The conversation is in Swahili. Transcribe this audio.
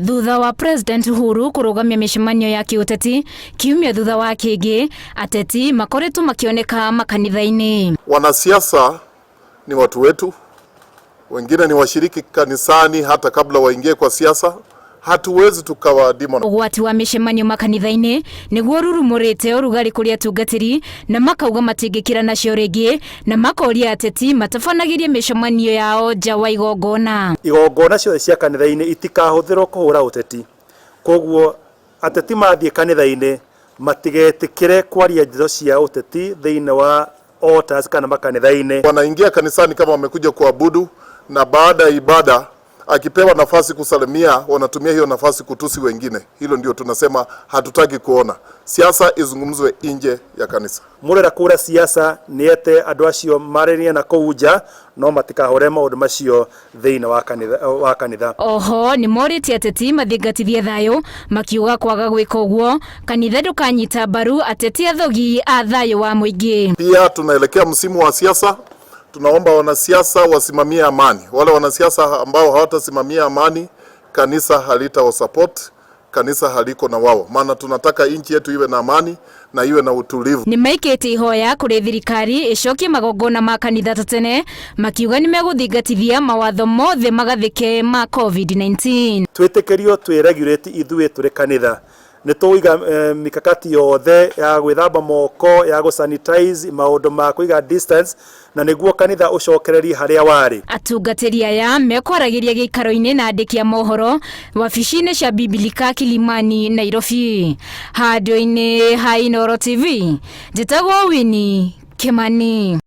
Thutha wa President Uhuru kurugamia mishemanio ya kiuteti kiumia thutha wa kingi, ateti makoretwo makioneka makanitha-ini. Wanasiasa ni watu wetu, wengine ni washiriki kanisani hata kabla waingie kwa siasa. Hatuwezi tukawadimona. Ugwati wa mishemanio makanitha-ini niguo rurumurite urugari kuria tungatiri na makauga matingikira nacio ringi na makoria ateti matabanagirie mishemanio yao nja wa igongona. Igongona ciothe cia kanitha-ini itikahuthirwo kuhura uteti, koguo ateti mathie kanitha-ini matigetikire kwaria njiro cia uteti thiini wa altars kana makanitha-ini. Wanaingia kanisani kama wamekuja kuabudu, na baada ya ibada akipewa nafasi kusalimia wanatumia hiyo nafasi kutusi wengine. Hilo ndio tunasema hatutaki kuona. Siasa izungumzwe nje ya kanisa. Murera kura siasa niete andu acio mariria na kuunja no matikahore maundu macio thiini wa kanitha. Oho ni morite ateti mathingatithie thayo makiuga kwaga gwika uguo kanitha ndukanyita mbaru ateti athogi a thayo wa muingi. Pia tunaelekea msimu wa siasa. Tunaomba wanasiasa wasimamie amani. Wale wanasiasa ambao hawatasimamia amani, kanisa halita support, kanisa haliko na wao. Maana tunataka nchi yetu iwe na amani na iwe na utulivu. Ni maikete ihoya kuri thirikari icokie magongona ma kanitha tatene makiuga ni meguthingatithia mawatho mothe magathike ma COVID-19. Twitikirio twiregulate ithuĩ turi kanitha. Nituiga mikakati yothe ya gwithamba moko, ya gusanitize, maundu ma kuiga distance na niguo kanitha ucokererie haria wari. Atungatiri aya mekwaragiria giikaro-ini na andiki a mohoro wabici-ini cia Bibilika Kilimani, Nairobi. Handu-ini ha Inooro TV, njitagwo Winnie Kimani.